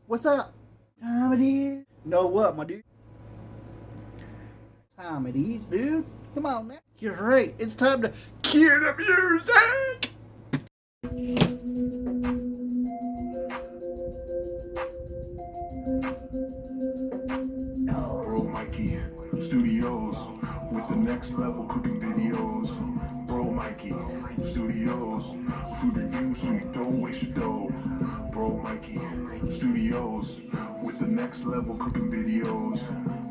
What's up? Time it is. Know what, my dude? Time it is, dude. Come on now. You're right. It's time to cue the music. Bro Mikey Studios with the next level cooking videos. Bro Mikey Studios, food reviews so you don't waste your dough. Bro Mikey Studios with the next level cooking videos.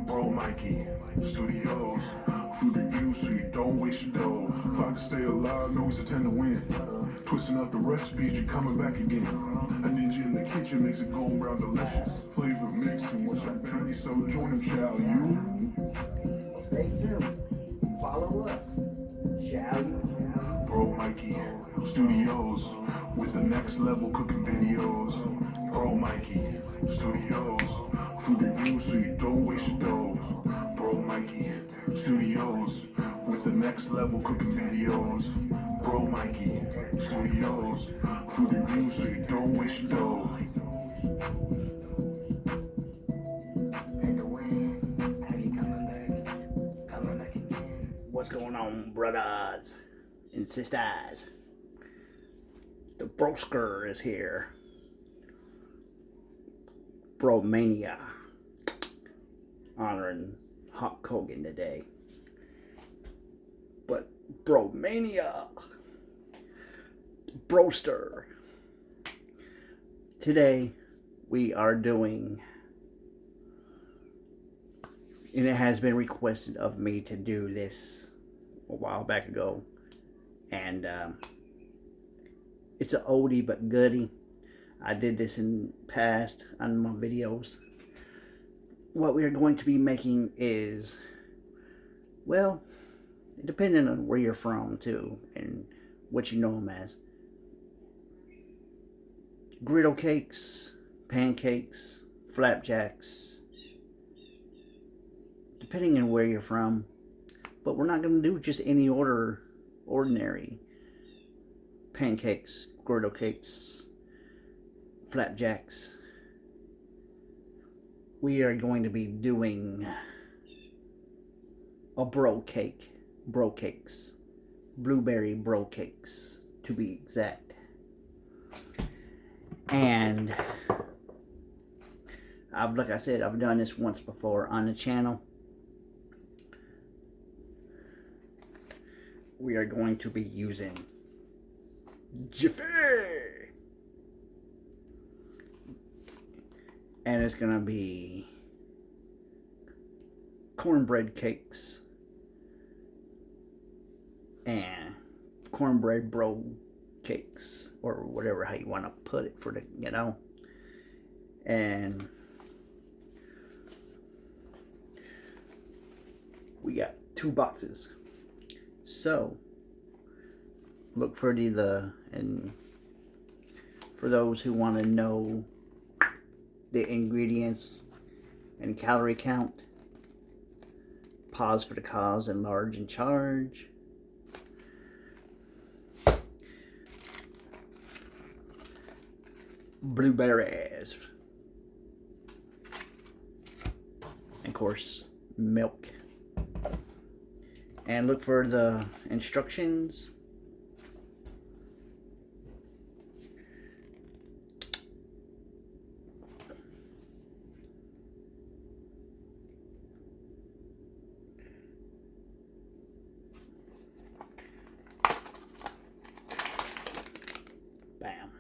Bro Mikey Studios, food reviews so you don't waste your dough. Fight to stay alive, no he's a 10 to win. Twisting up the recipes, you're coming back again. A ninja in the kitchen makes it go brown delicious. Flavor mixing what's your penny, so join him, shall you? Stay tuned. Follow us. Shall you? Bro Mikey Studios with the next level cooking videos. Bro Mikey Studios, food reviews so you don't waste your dough. Bro Mikey Studios with the next level cooking videos. Bro Mikey Studios, food reviews so you don't waste your dough. What's going on, brothers and sisters? The brosker is here. Bromania. Honoring Hulk Hogan today. But Bromania. Broster. Today we are doing, and it has been requested of me to do this a while back ago, and it's an oldie but goodie. I did this in past on my videos. What we are going to be making is, well, depending on where you're from too and what you know them as, griddle cakes, pancakes, flapjacks, depending on where you're from. But we're not going to do just any ordinary pancakes, griddle cakes, flapjacks. We are going to be doing a bro cakes, blueberry bro cakes to be exact. And like I said, I've done this once before on the channel. We are going to be using Jiffy, and it's gonna be cornbread cakes and cornbread bro cakes, or whatever how you want to put it for the, you know. And we got 2 boxes. So look for and for those who want to know the ingredients and calorie count, pause for the cause and large and charge. Blueberries, and of course milk. And look for the instructions. Bam.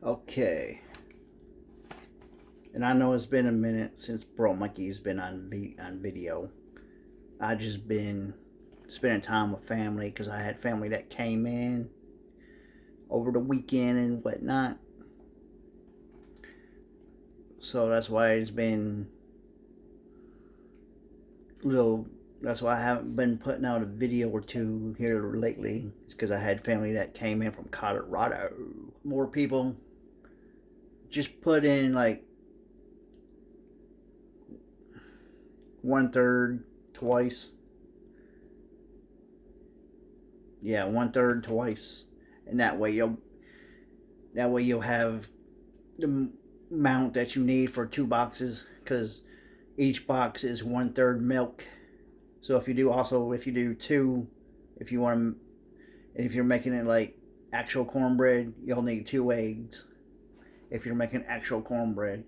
Okay, and I know it's been a minute since Bro Mikey's been on video. I just been spending time with family because I had family that came in over the weekend and whatnot. So that's why it's been a little That's why I haven't been putting out a video or two here lately. It's because I had family that came in from Colorado. More people. Just put in like 1/3 twice. Yeah, 1/3 twice, and that way you'll have the amount that you need for 2 boxes, because each box is 1/3 milk. So if you do 2, if you want to, if you're making it like actual cornbread, you'll need 2 eggs. If you're making actual cornbread,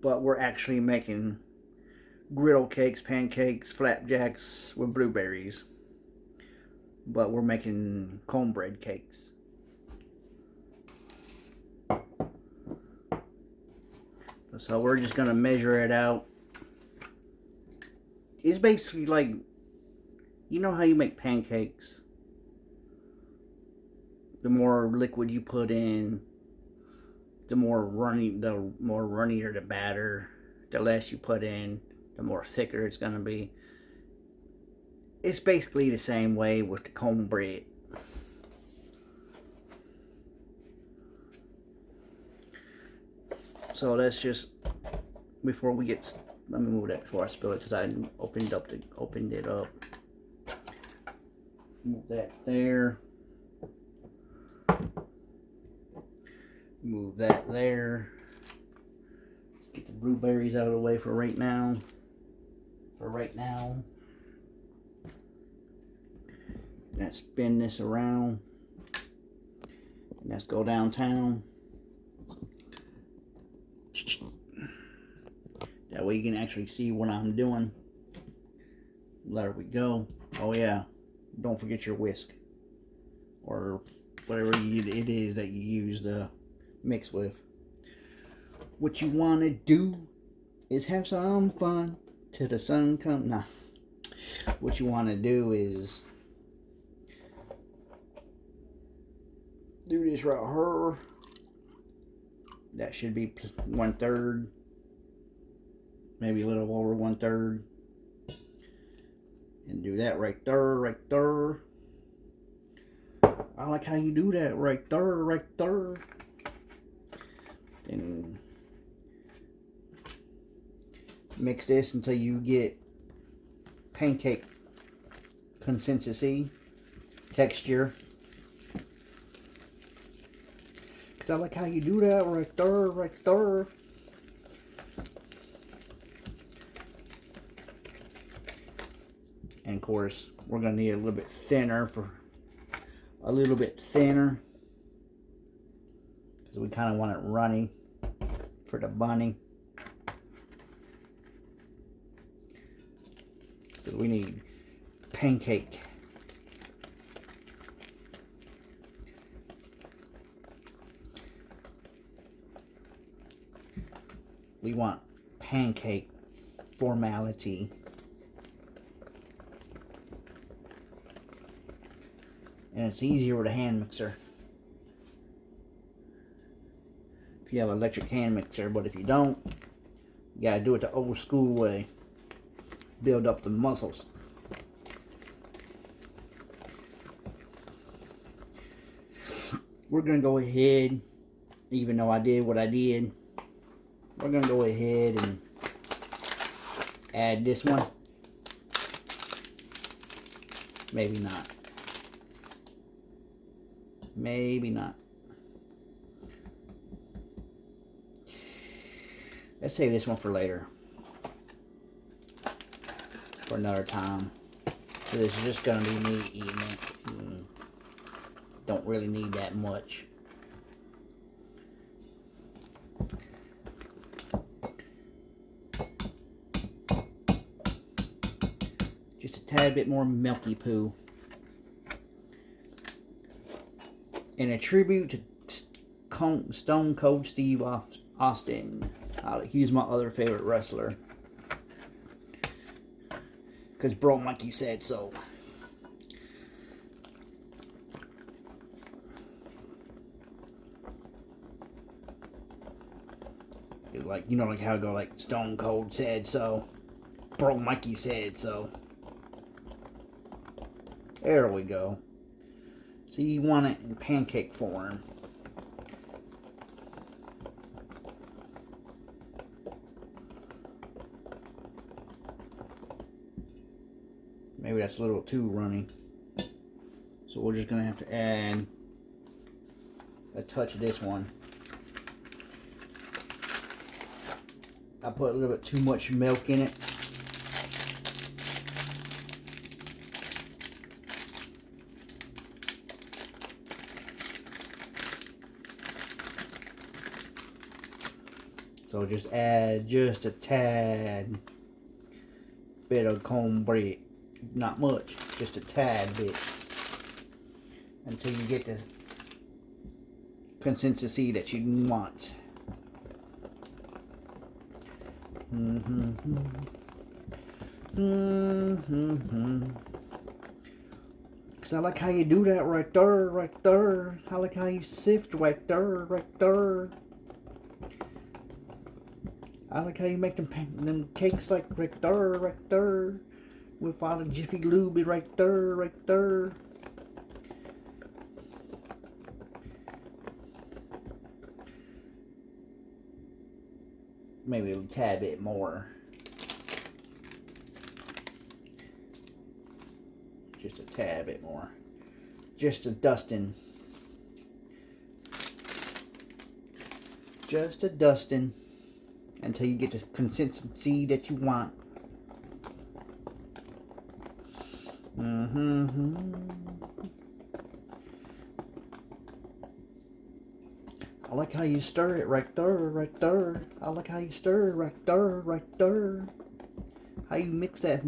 but we're actually making griddle cakes, pancakes, flapjacks with blueberries. But we're making cornbread cakes. So we're just gonna measure it out. It's basically like, you know how you make pancakes? The more liquid you put in, the more runnier the batter. The less you put in, the more thicker it's gonna be. It's basically the same way with the cornbread. So that's just, before we get, let me move that before I spill it, because I opened it up. Move that there. Move that there. Get the blueberries out of the way for right now. Let's spin this around. And let's go downtown. That way you can actually see what I'm doing. There we go. Oh yeah, don't forget your whisk. Or whatever it is that you use to mix with. What you want to do is have some fun till the sun comes. Nah. What you want to do is do this right here. That should be 1/3, maybe a little over 1/3, and do that right there. I like how you do that right there. And mix this until you get pancake consistency, texture. Cause I like how you do that right there. And of course, we're gonna need a little bit thinner because we kind of want it runny for the bunny. Because we need pancake. We want pancake formality. And it's easier with a hand mixer. If you have an electric hand mixer, but if you don't, you gotta do it the old school way. Build up the muscles. We're gonna go ahead, even though I did what I did, we're gonna go ahead and add this one. Maybe not. Maybe not. Let's save this one for later. For another time. So this is just gonna be me eating it. Don't really need that much. Just a tad bit more milky poo. In a tribute to Stone Cold Steve Austin. He's my other favorite wrestler. Because Bro Mikey said so. Like, you know, like how I go, like, Stone Cold said so. Bro Mikey said so. There we go. So you want it in pancake form. Maybe that's a little too runny. So we're just gonna have to add a touch of this one. I put a little bit too much milk in it. So just add just a tad bit of cornbread. Not much, just a tad bit. Until you get the consistency that you want. Cause I like how you do that right there, right there. I like how you sift right there, right there. I like how you make them cakes like right there, right there. With all the Jiffy Lube right there, right there. Maybe a tad bit more. Just a tad bit more. Just a dusting. Just a dusting. Until you get the consistency that you want. I like how you stir it right there, right there. I like how you stir it right there, right there. How you mix that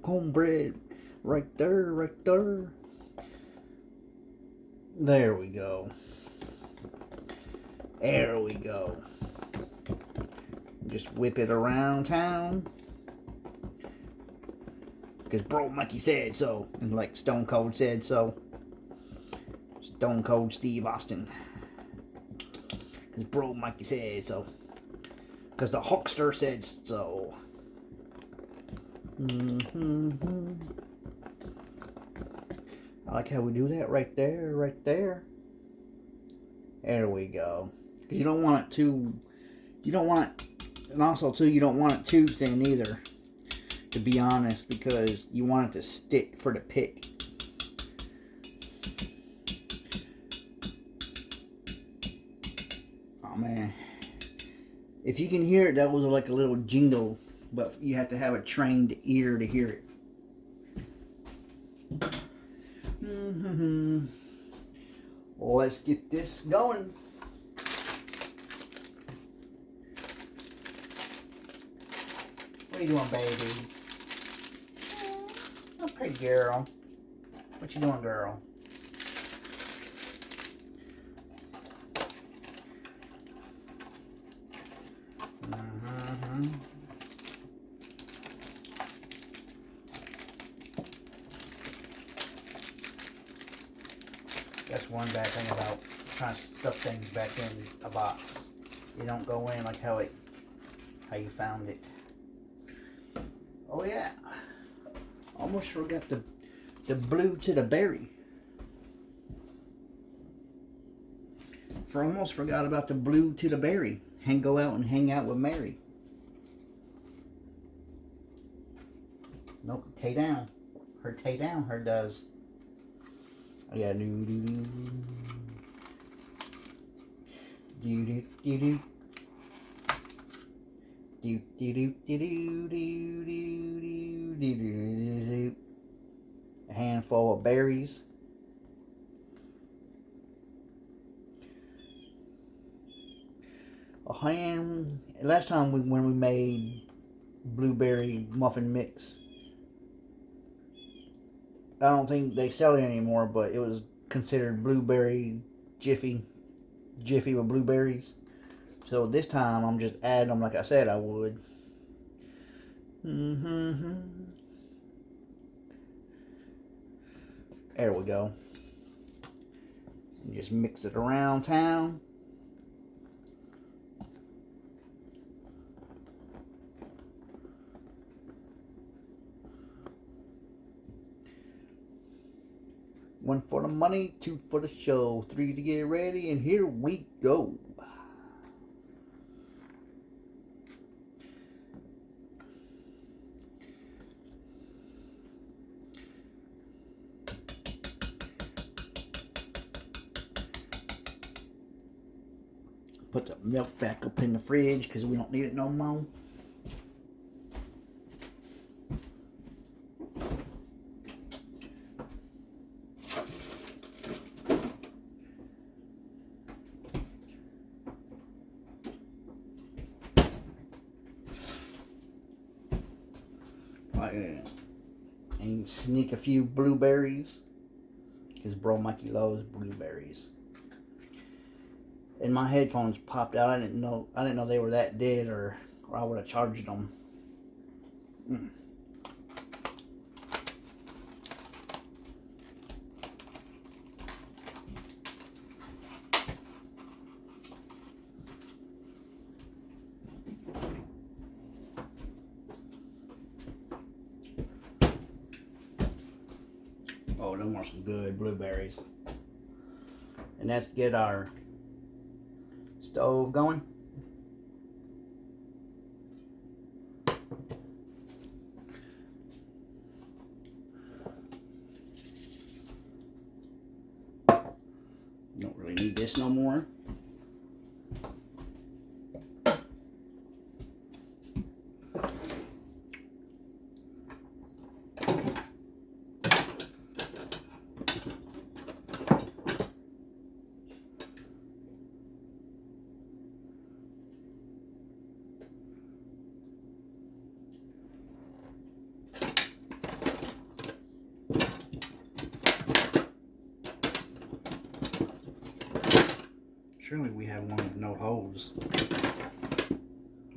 cornbread right there, right there. There we go. There we go. Just whip it around town. Because bro Mikey said so. And like Stone Cold said so. Stone Cold Steve Austin. Because bro Mikey said so. Because the Hulkster said so. I like how we do that right there, right there. There we go. Because you don't want it too... You don't want it... And also, too, you don't want it too thin either. To be honest, because you want it to stick for the pick. Oh man. If you can hear it, that was like a little jingle. But you have to have a trained ear to hear it. Let's get this going. What are you doing, babies? Oh, pretty girl. What you doing, girl? That's one bad thing about trying to stuff things back in a box. You don't go in like how you found it. Oh yeah, almost forgot the blue to the berry. Almost forgot about the blue to the berry. And go out and hang out with Mary. Nope, tay down. Her does. Oh yeah, do. A handful of berries. Last time when we made blueberry muffin mix, I don't think they sell it anymore, but it was considered blueberry jiffy with blueberries. So this time I'm just adding them like I said I would. There we go. And just mix it around town. 1 for the money, 2 for the show, 3 to get ready, and here we go. Put the milk back up in the fridge because we don't need it no more. And sneak a few blueberries because bro Mikey loves blueberries. And my headphones popped out. I didn't know they were that dead, or I would have charged them. Oh, them are some good blueberries. And let's get our stove going. Don't really need this no more. Surely we have one with no holes.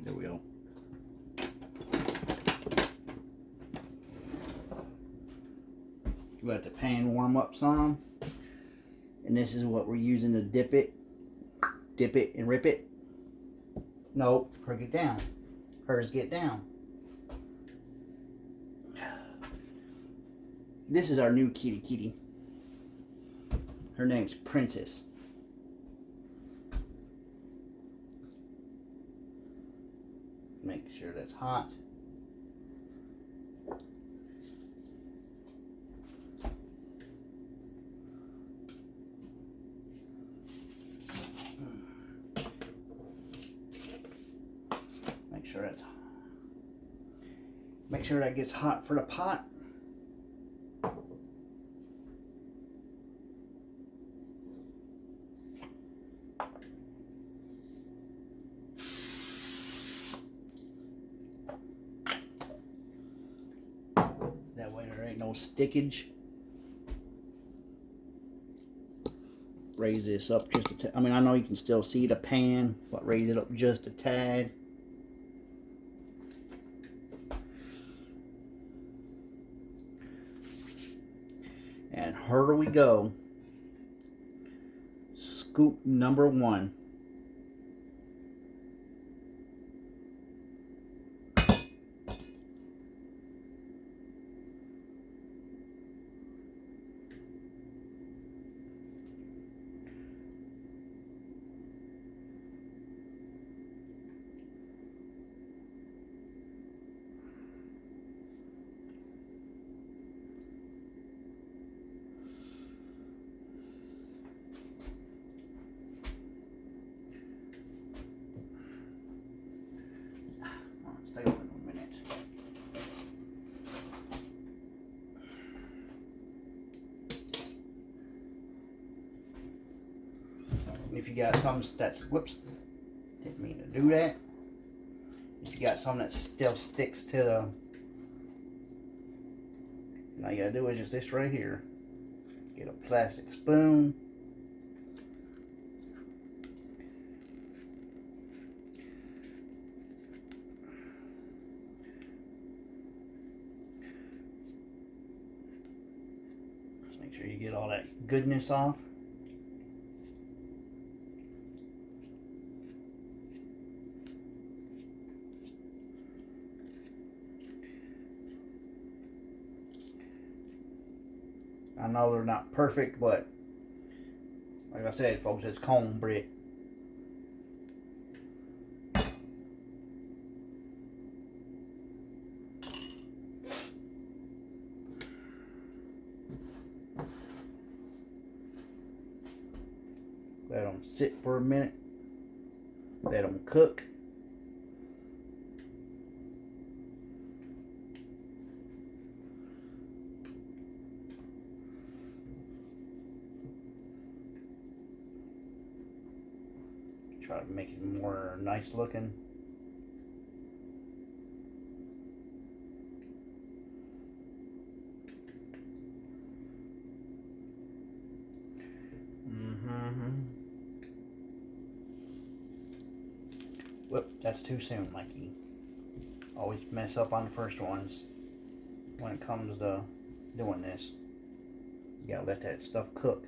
There we go. Let the pan warm up some. And this is what we're using to dip it and rip it. No, her get down. Hers get down. This is our new kitty. Her name's Princess. Make sure that's hot. Make sure that gets hot for the pot. That way there ain't no stickage. Raise this up just a tad. I mean, I know you can still see the pan, but raise it up just a tad. And here we go. Scoop number 1. Stay open a minute. If you got some that's, whoops, didn't mean to do that. If you got some that still sticks to the, all you gotta do is just this right here. Get a plastic spoon. Just make sure you get all that goodness off. I know they're not perfect, but like I said, folks, it's cornbread. Let them sit for a minute. Let them cook. Try to make it more nice looking. Whoop, that's too soon, Mikey. Always mess up on the first ones when it comes to doing this. You gotta let that stuff cook.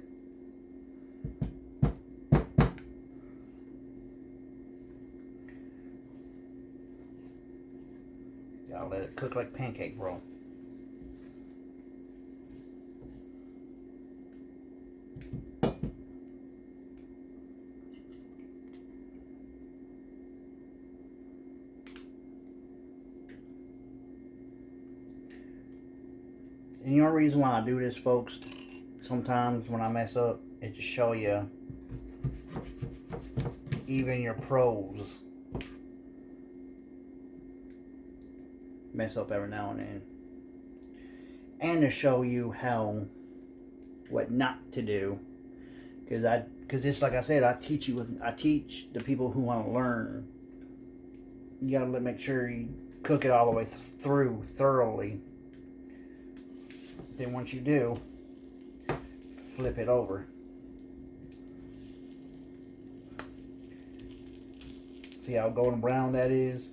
Gotta let it cook like pancake roll. And the only reason why I do this, folks, sometimes when I mess up, is to show you even your pros mess up every now and then. And to show you what not to do. Because just like I said, I teach the people who want to learn. You gotta make sure you cook it all the way through thoroughly. Then once you do, flip it over. See how golden brown that is?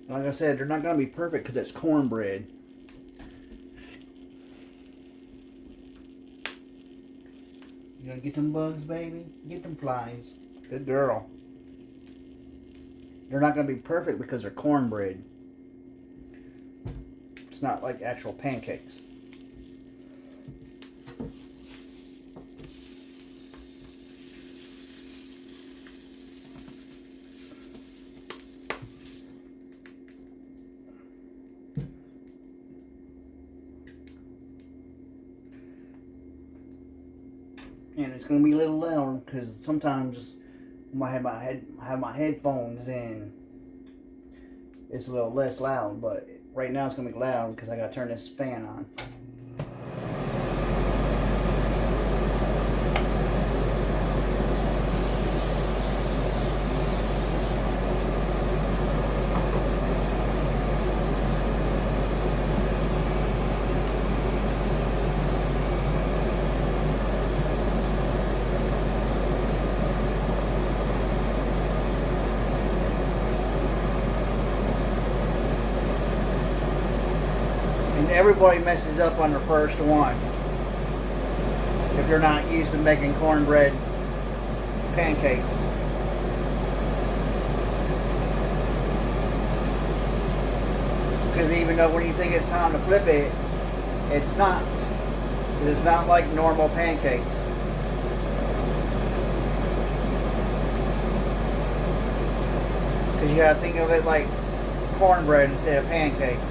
Like I said, they're not going to be perfect because it's cornbread. You gonna get them bugs, baby? Get them flies. Good girl. They're not going to be perfect because they're cornbread. It's not like actual pancakes. And it's going to be a little loud because sometimes when I have my headphones in, it's a little less loud. But right now it's going to be loud because I got to turn this fan on. Everybody messes up on their first one if you're not used to making cornbread pancakes. Because even though when you think it's time to flip it, it's not. It's not like normal pancakes. Because you gotta think of it like cornbread instead of pancakes.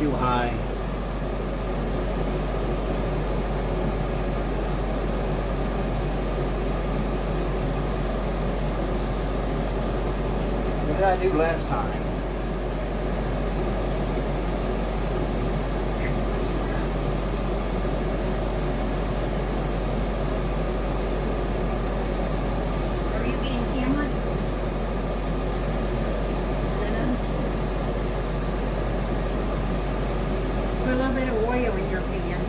too high. What did I do last time? Are you being camera? Put a little bit of oil in your pan.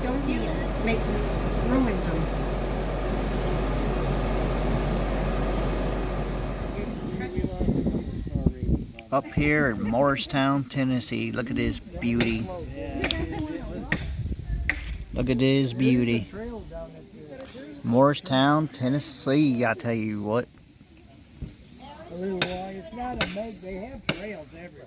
Don't use it. Makes them, ruins them. Up here in Morristown, Tennessee. Look at this beauty. Look at this beauty. Morristown, Tennessee, I tell you what. It's not a make, they have trails everywhere.